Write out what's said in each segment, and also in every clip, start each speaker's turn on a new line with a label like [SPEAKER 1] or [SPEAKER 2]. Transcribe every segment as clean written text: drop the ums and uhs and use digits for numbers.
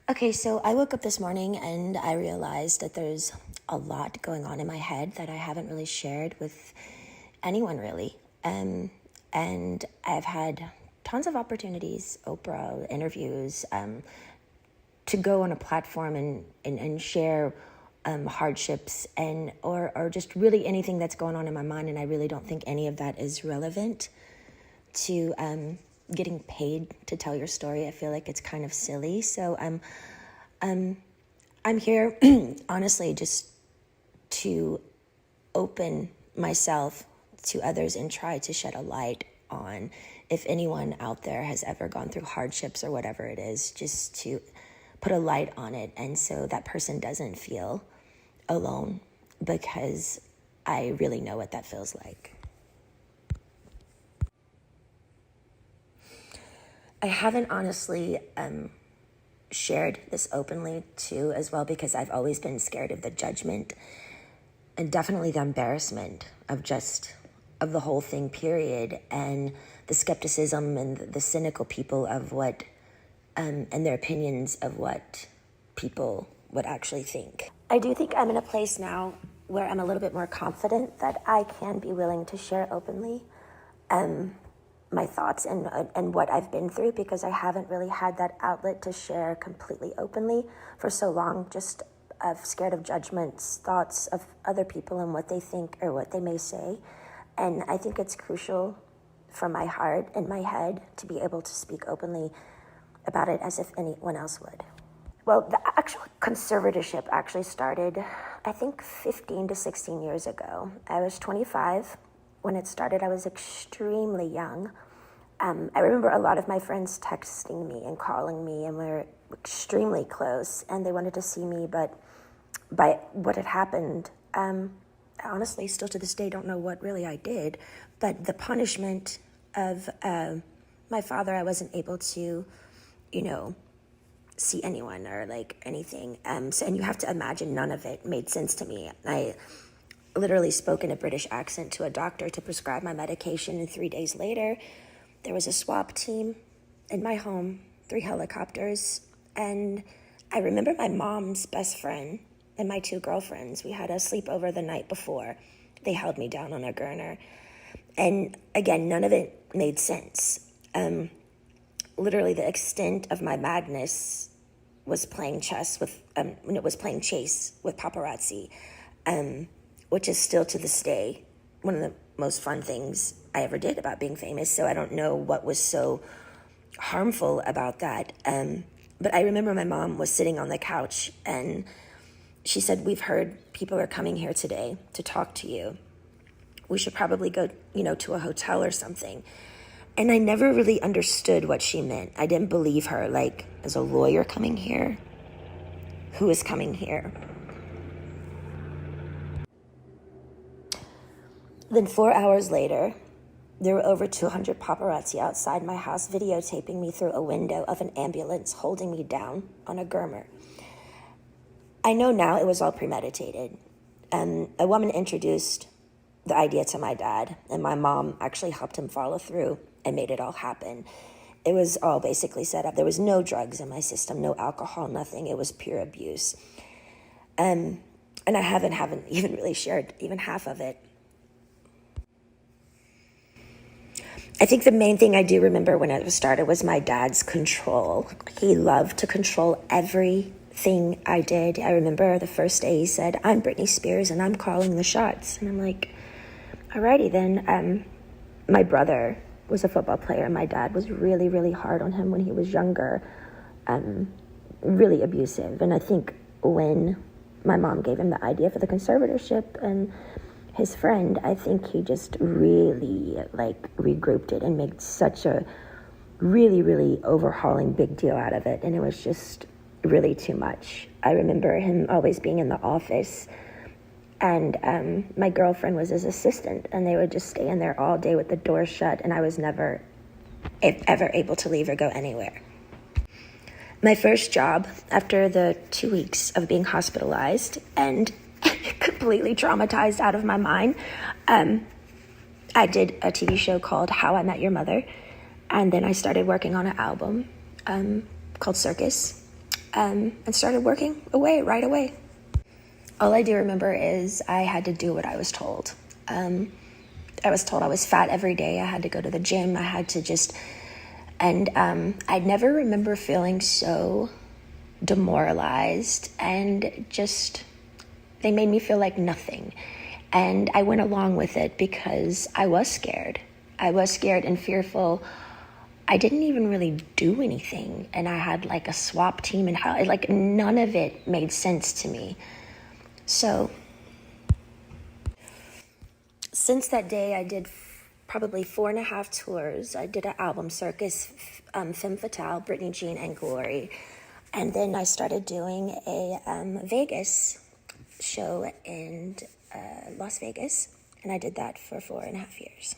[SPEAKER 1] Okay, so I woke up this morning and I realized that there's a lot going on in my head that I haven't really shared with anyone really. And I've had tons of opportunities, Oprah, interviews, to go on a platform and share hardships or just really anything that's going on in my mind. And I really don't think any of that is relevant to getting paid to tell your story. I feel like it's kind of silly. So I'm here honestly just to open myself to others and try to shed a light on if anyone out there has ever gone through hardships or whatever it is, just to put a light on it. And so that person doesn't feel alone, because I really know what that feels like. I haven't honestly shared this openly too as well, because I've always been scared of the judgment and definitely the embarrassment of the whole thing, period, and the skepticism and the cynical people of what and their opinions of what people would actually think. I do think I'm in a place now where I'm a little bit more confident that I can be willing to share openly my thoughts and what I've been through, because I haven't really had that outlet to share completely openly for so long, just scared of judgments, thoughts of other people and what they think or what they may say. And I think it's crucial for my heart and my head to be able to speak openly about it as if anyone else would. Well, the actual conservatorship actually started, I think, 15 to 16 years ago. I was 25 when it started. I was extremely young. I remember a lot of my friends texting me and calling me, and we were extremely close, and they wanted to see me, but by what had happened, I honestly still to this day don't know what really I did, but the punishment of my father, I wasn't able to, see anyone or like anything. And you have to imagine none of it made sense to me. I literally spoke in a British accent to a doctor to prescribe my medication, and 3 days later, there was a swap team in my home, 3 helicopters, and I remember my mom's best friend and my 2 girlfriends. We had a sleepover the night before. They held me down on a gurner. And again, none of it made sense. Literally, the extent of my madness was playing chess with, playing chase with paparazzi, which is still to this day one of the most fun things I ever did about being famous. So I don't know what was so harmful about that. But I remember my mom was sitting on the couch and she said, "We've heard people are coming here today to talk to you. We should probably go, to a hotel or something." And I never really understood what she meant. I didn't believe her. Like, is a lawyer coming here? Who is coming here? Then 4 hours later, there were over 200 paparazzi outside my house videotaping me through a window of an ambulance, holding me down on a gurner. I know now it was all premeditated. A woman introduced the idea to my dad, and my mom actually helped him follow through and made it all happen. It was all basically set up. There was no drugs in my system, no alcohol, nothing. It was pure abuse. And I haven't even really shared even half of it. I think the main thing I do remember when it started was my dad's control. He loved to control everything I did. I remember the first day he said, "I'm Britney Spears and I'm calling the shots." And I'm like, alrighty then. My brother was a football player. My dad was really, really hard on him when he was younger, really abusive. And I think when my mom gave him the idea for the conservatorship and his friend, I think he just really regrouped it and made such a really, really overhauling big deal out of it. And it was just really too much. I remember him always being in the office, and my girlfriend was his assistant, and they would just stay in there all day with the door shut, and I was never ever able to leave or go anywhere. My first job, after the 2 weeks of being hospitalized and completely traumatized out of my mind, I did a TV show called How I Met Your Mother, and then I started working on an album called Circus. and started working away right away. All I do remember is I had to do what I was told. I was told I was fat every day. I had to go to the gym. I had to just, and I never remember feeling so demoralized, and just, they made me feel like nothing. And I went along with it because I was scared. I was scared and fearful. I didn't even really do anything. And I had like a swap team and how, like, none of it made sense to me. So since that day, I did probably 4.5 tours. I did an album circus, Femme Fatale, Britney Jean, and Glory. And then I started doing a Vegas show in Las Vegas. And I did that for 4.5 years.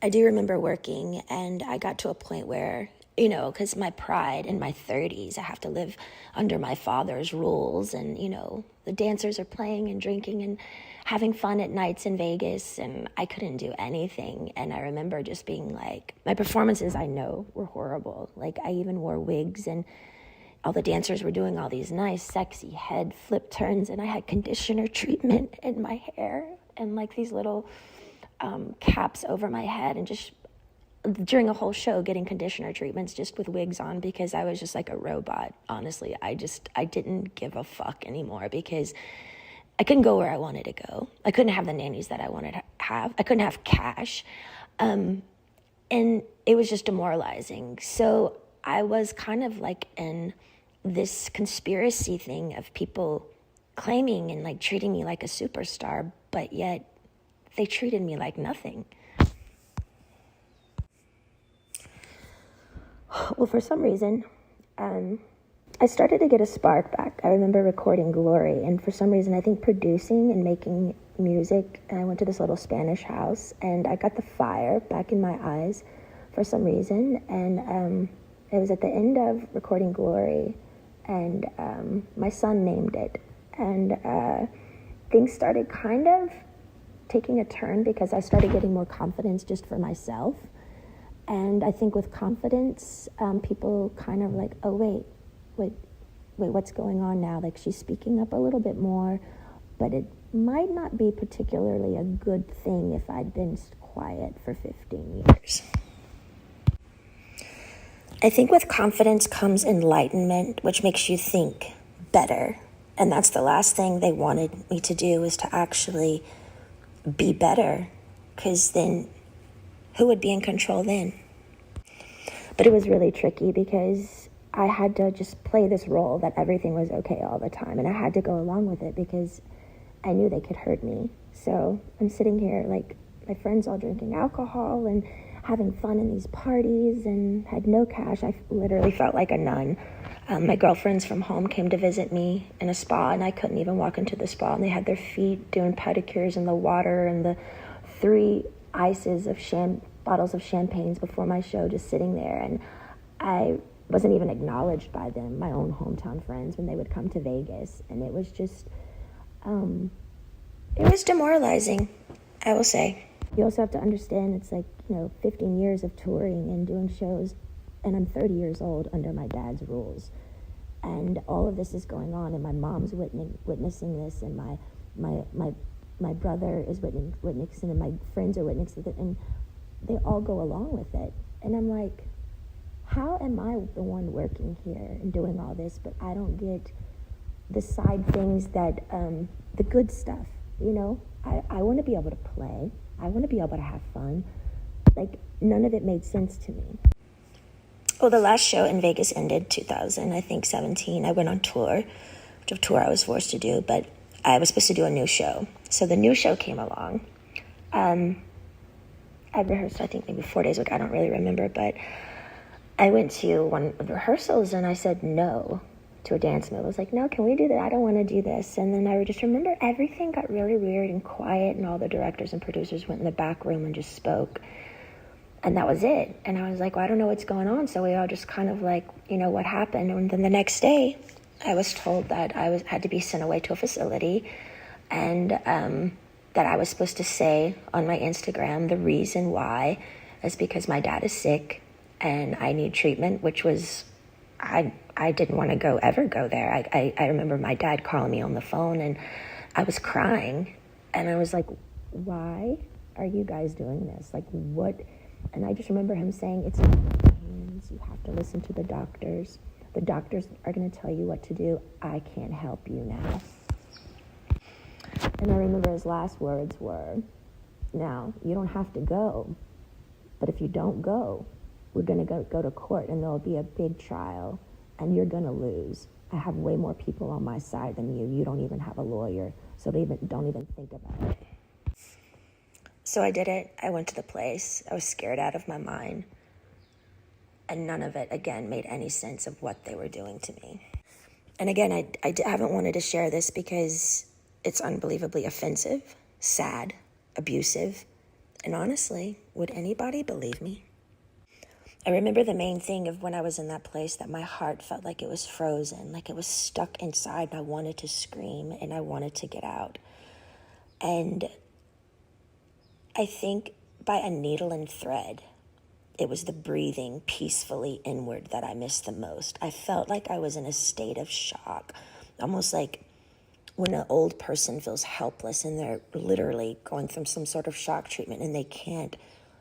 [SPEAKER 1] I do remember working, and I got to a point where, you know, because my pride in my 30s, I have to live under my father's rules. And, you know, the dancers are playing and drinking and having fun at nights in Vegas, and I couldn't do anything. And I remember just being like, my performances, I know, were horrible. Like, I even wore wigs, and all the dancers were doing all these nice, sexy head flip turns, and I had conditioner treatment in my hair and like these little caps over my head, and just during a whole show getting conditioner treatments just with wigs on, because I was just like a robot. Honestly, I didn't give a fuck anymore, because I couldn't go where I wanted to go. I couldn't have the nannies that I wanted to have. I couldn't have cash. And it was just demoralizing. So I was kind of like in this conspiracy thing of people claiming and like treating me like a superstar, but yet they treated me like nothing. Well, for some reason, I started to get a spark back. I remember recording Glory, and for some reason, I think producing and making music, and I went to this little Spanish house, and I got the fire back in my eyes for some reason, and it was at the end of recording Glory, and my son named it, and things started kind of taking a turn, because I started getting more confidence just for myself. And I think with confidence, people kind of like, oh, wait, what's going on now? Like, she's speaking up a little bit more, but it might not be particularly a good thing if I'd been quiet for 15 years. I think with confidence comes enlightenment, which makes you think better. And that's the last thing they wanted me to do, is to actually be better, because then who would be in control then? But it was really tricky, because I had to just play this role that everything was okay all the time, and I had to go along with it because I knew they could hurt me. So I'm sitting here, like, my friends all drinking alcohol and having fun in these parties, and had no cash. I literally felt like a nun. My girlfriends from home came to visit me in a spa, and I couldn't even walk into the spa, and they had their feet doing pedicures in the water, and the 3 ices of bottles of champagnes before my show just sitting there. And I wasn't even acknowledged by them, my own hometown friends, when they would come to Vegas. And it was just, it was demoralizing, I will say. You also have to understand, it's like, 15 years of touring and doing shows, and I'm 30 years old under my dad's rules. And all of this is going on, and my mom's witnessing this, and my brother is witnessing, and my friends are witnessing it, and they all go along with it. And I'm like, how am I the one working here and doing all this, but I don't get the side things that, the good stuff, I want to be able to play. I want to be able to have fun. Like, none of it made sense to me. Well, the last show in Vegas ended 2017. I went on tour, which of tour I was forced to do, but I was supposed to do a new show. So the new show came along. I rehearsed, I think, maybe 4 days ago. I don't really remember, but I went to one of the rehearsals, and I said no to a dance move. I was like, no, can we do that? I don't want to do this. And then I just remember everything got really weird and quiet, and all the directors and producers went in the back room and just spoke. And that was it. And I was like, well, I don't know what's going on. So we all just kind of like, what happened? And then the next day, I was told that I had to be sent away to a facility, and that I was supposed to say on my Instagram the reason why is because my dad is sick and I need treatment, which was, I I didn't want to ever go there. I remember my dad calling me on the phone, and I was crying, and I was like, why are you guys doing this? Like, what? And I just remember him saying, it's not in your hands. You have to listen to the doctors. The doctors are going to tell you what to do. I can't help you now. And I remember his last words were, now, you don't have to go, but if you don't go, we're going to go to court, and there'll be a big trial, and you're going to lose. I have way more people on my side than you. You don't even have a lawyer, so don't even think about it. So I did it. I went to the place. I was scared out of my mind. And none of it, again, made any sense of what they were doing to me. And again, I haven't wanted to share this because it's unbelievably offensive, sad, abusive. And honestly, would anybody believe me? I remember the main thing of when I was in that place, that my heart felt like it was frozen, like it was stuck inside, and I wanted to scream and I wanted to get out. And I think by a needle and thread, it was the breathing peacefully inward that I missed the most. I felt like I was in a state of shock, almost like when an old person feels helpless and they're literally going through some sort of shock treatment and they can't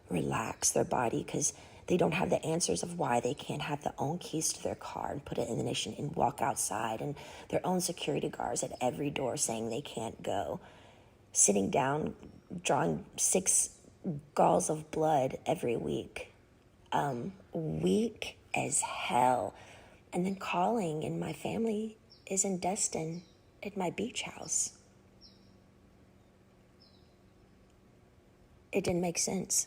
[SPEAKER 1] relax their body because they don't have the answers of why they can't have their own keys to their car and put it in the ignition and walk outside, and their own security guards at every door saying they can't go. Sitting down, drawing 6 galls of blood every week. Weak as hell. And then calling, and my family is in Destin at my beach house. It didn't make sense.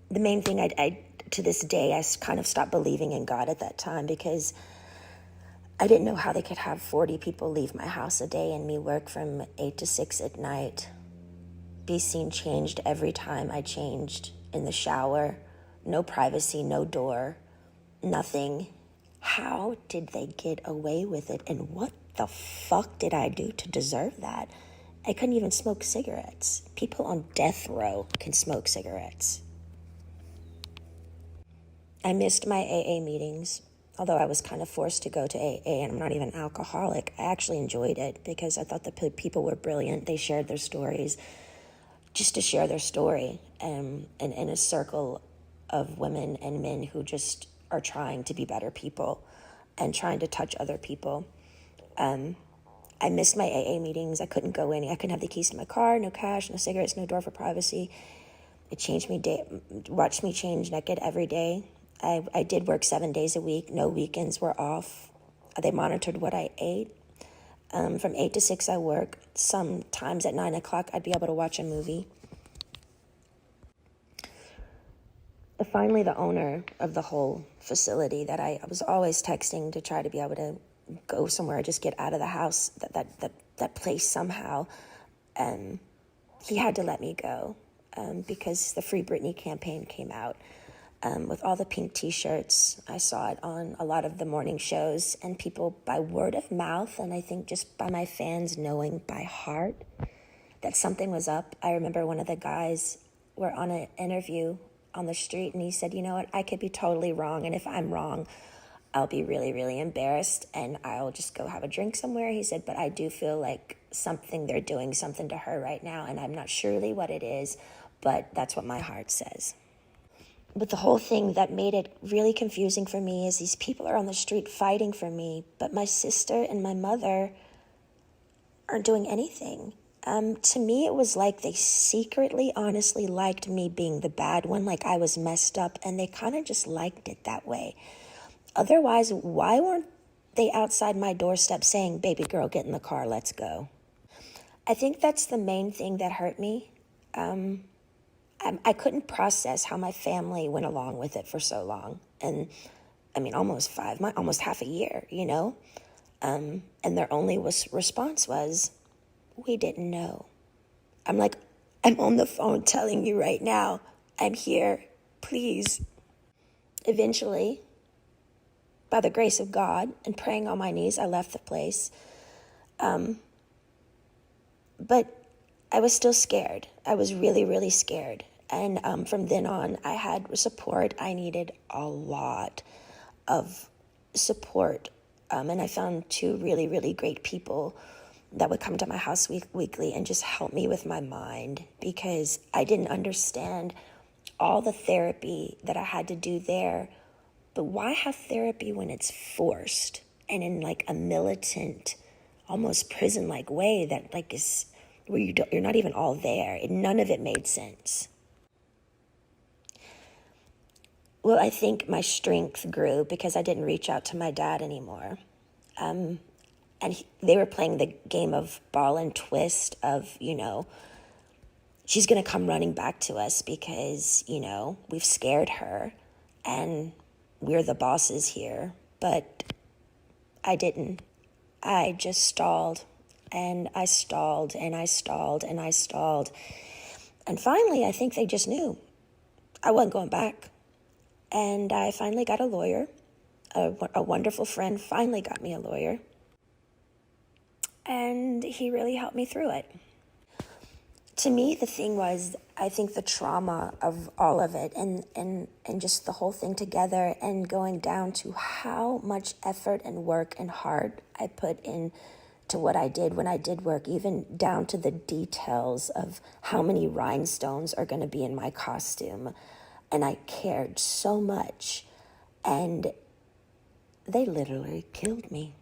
[SPEAKER 1] The main thing, I to this day, I kind of stopped believing in God at that time because I didn't know how they could have 40 people leave my house a day and me work from 8 to 6 at night. Be seen changed every time I changed in the shower. No privacy, no door, nothing. How did they get away with it? And what the fuck did I do to deserve that? I couldn't even smoke cigarettes. People on death row can smoke cigarettes. I missed my AA meetings. Although I was kind of forced to go to AA, and I'm not even an alcoholic, I actually enjoyed it because I thought the people were brilliant. They shared their stories just to share their story, and in a circle of women and men who just are trying to be better people and trying to touch other people. I missed my AA meetings. I couldn't go in. I couldn't have the keys to my car, no cash, no cigarettes, no door for privacy. It changed me, watched me change naked every day. I did work 7 days a week. No weekends were off. They monitored what I ate. From 8 to 6, I work. Sometimes at 9 o'clock, I'd be able to watch a movie. Finally, the owner of the whole facility that I was always texting to try to be able to go somewhere, just get out of the house, that place somehow, he had to let me go because the Free Britney campaign came out. With all the pink t-shirts. I saw it on a lot of the morning shows, and people by word of mouth, and I think just by my fans knowing by heart that something was up. I remember one of the guys were on an interview on the street, and he said, you know what, I could be totally wrong, and if I'm wrong, I'll be really, really embarrassed, and I'll just go have a drink somewhere. He said, but I do feel like they're doing something to her right now, and I'm not surely what it is, but that's what my heart says. But the whole thing that made it really confusing for me is these people are on the street fighting for me, but my sister and my mother aren't doing anything. To me, it was like they secretly, honestly liked me being the bad one, like I was messed up, and they kind of just liked it that way. Otherwise, why weren't they outside my doorstep saying, baby girl, get in the car, let's go? I think that's the main thing that hurt me. I couldn't process how my family went along with it for so long. And I mean, almost half a year, you know? And their only response was, we didn't know. I'm like, I'm on the phone telling you right now, I'm here, please. Eventually, by the grace of God and praying on my knees, I left the place. But I was still scared. I was really, really scared. And from then on, I had support. I needed a lot of support. And I found two really, really great people that would come to my house weekly and just help me with my mind, because I didn't understand all the therapy that I had to do there. But why have therapy when it's forced and in like a militant, almost prison-like way that like is where you're not even all there? None of it made sense. Well, I think my strength grew because I didn't reach out to my dad anymore. And they were playing the game of ball and twist of, she's going to come running back to us because, we've scared her and we're the bosses here. But I didn't. I just stalled and I stalled and I stalled and I stalled. And finally, I think they just knew I wasn't going back. And I finally got a lawyer. A wonderful friend finally got me a lawyer. And he really helped me through it. To me, the thing was, I think the trauma of all of it and just the whole thing together, and going down to how much effort and work and heart I put in to what I did when I did work, even down to the details of how many rhinestones are going to be in my costume. And I cared so much. And they literally killed me.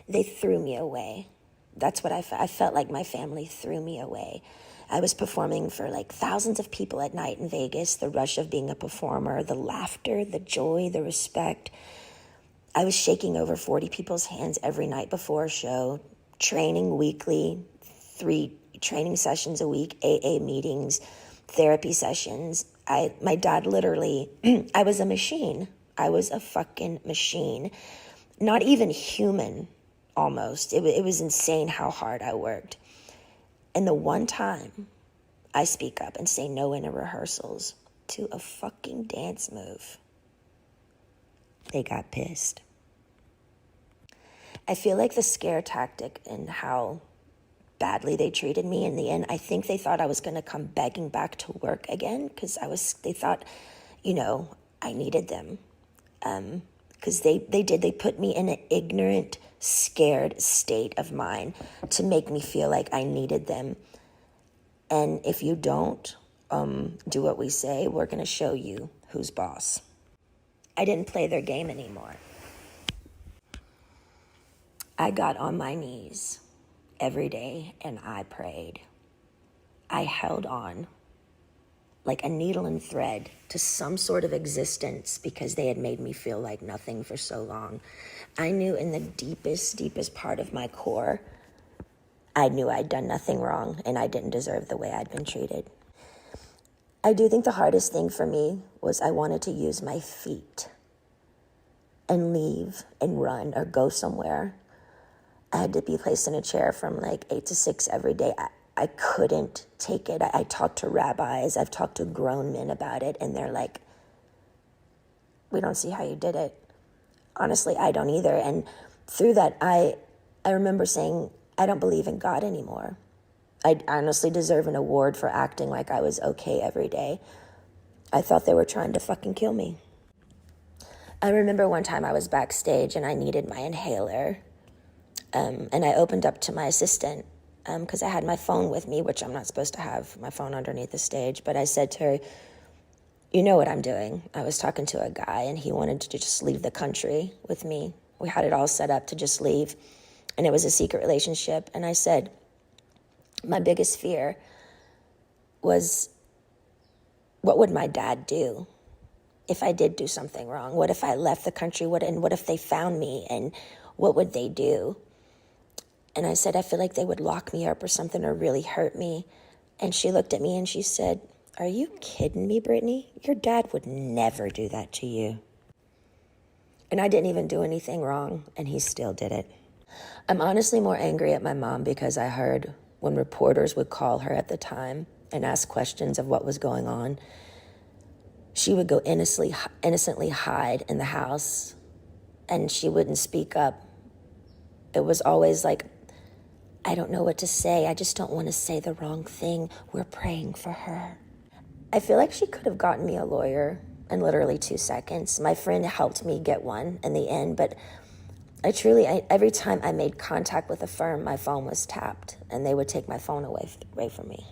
[SPEAKER 1] They threw me away. That's what I felt like my family threw me away. I was performing for like thousands of people at night in Vegas, the rush of being a performer, the laughter, the joy, the respect. I was shaking over 40 people's hands every night before a show, training weekly, 3 training sessions a week, AA meetings, therapy sessions. My dad literally, I was a machine. I was a fucking machine. Not even human, almost. It was insane how hard I worked. And the one time I speak up and say no in rehearsals to a fucking dance move, they got pissed. I feel like the scare tactic and how badly they treated me in the end, I think they thought I was going to come begging back to work again because they thought, I needed them. Because they put me in an ignorant, scared state of mind to make me feel like I needed them. And if you don't do what we say, we're going to show you who's boss. I didn't play their game anymore. I got on my knees every day and I prayed. I held on like a needle and thread to some sort of existence because they had made me feel like nothing for so long. I knew in the deepest part of my core, I knew I'd done nothing wrong and I didn't deserve the way I'd been treated. I do think the hardest thing for me was I wanted to use my feet and leave and run or go somewhere. I had to be placed in a chair from like 8 to 6 every day. I couldn't take it. I talked to rabbis. I've talked to grown men about it, and they're like, we don't see how you did it. Honestly, I don't either. And through that, I remember saying, I don't believe in God anymore. I honestly deserve an award for acting like I was okay every day. I thought they were trying to fucking kill me. I remember one time I was backstage and I needed my inhaler. And I opened up to my assistant because I had my phone with me, which I'm not supposed to have my phone underneath the stage. But I said to her, you know what I'm doing. I was talking to a guy and he wanted to just leave the country with me. We had it all set up to just leave. And it was a secret relationship. And I said, my biggest fear was, what would my dad do if I did do something wrong? What if I left the country? And what if they found me? And what would they do? And I said, I feel like they would lock me up or something or really hurt me. And she looked at me and she said, are you kidding me, Britney? Your dad would never do that to you. And I didn't even do anything wrong, and he still did it. I'm honestly more angry at my mom because I heard when reporters would call her at the time and ask questions of what was going on, she would go innocently hide in the house, and she wouldn't speak up. It was always like, I don't know what to say. I just don't want to say the wrong thing. We're praying for her. I feel like she could have gotten me a lawyer in literally 2 seconds. My friend helped me get one in the end, but every time I made contact with a firm, my phone was tapped, and they would take my phone away from me.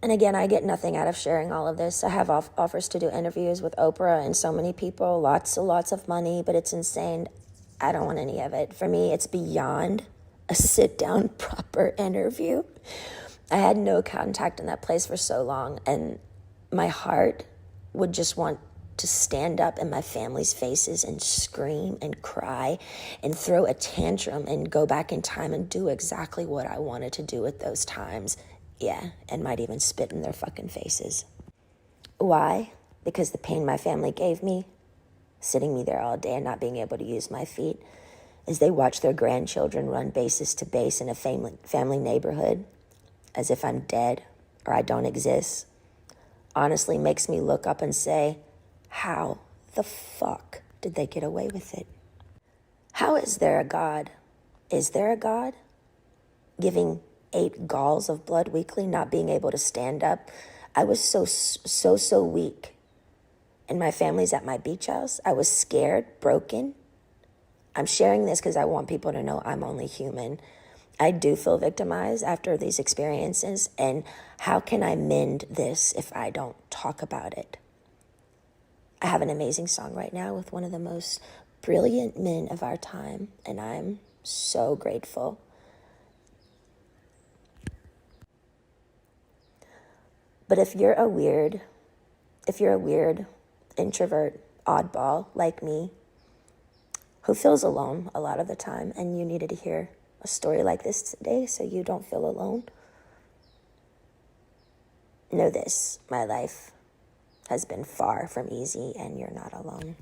[SPEAKER 1] And again, I get nothing out of sharing all of this. I have offers to do interviews with Oprah and so many people, lots of money, but it's insane. I don't want any of it. For me, it's beyond a sit-down, proper interview. I had no contact in that place for so long, and my heart would just want to stand up in my family's faces and scream and cry and throw a tantrum and go back in time and do exactly what I wanted to do at those times. Yeah, and might even spit in their fucking faces. Why? Because the pain my family gave me, sitting me there all day and not being able to use my feet, as they watch their grandchildren run bases to base in a family neighborhood, as if I'm dead or I don't exist, honestly makes me look up and say, how the fuck did they get away with it? How is there a God? Is there a God? Giving 8 galls of blood weekly, not being able to stand up. I was so weak. And my family's at my beach house. I was scared, broken. I'm sharing this because I want people to know I'm only human. I do feel victimized after these experiences, and how can I mend this if I don't talk about it? I have an amazing song right now with one of the most brilliant men of our time, and I'm so grateful. But if you're a weird introvert, oddball like me, who feels alone a lot of the time, and you needed to hear a story like this today so you don't feel alone, know this, my life has been far from easy, and you're not alone.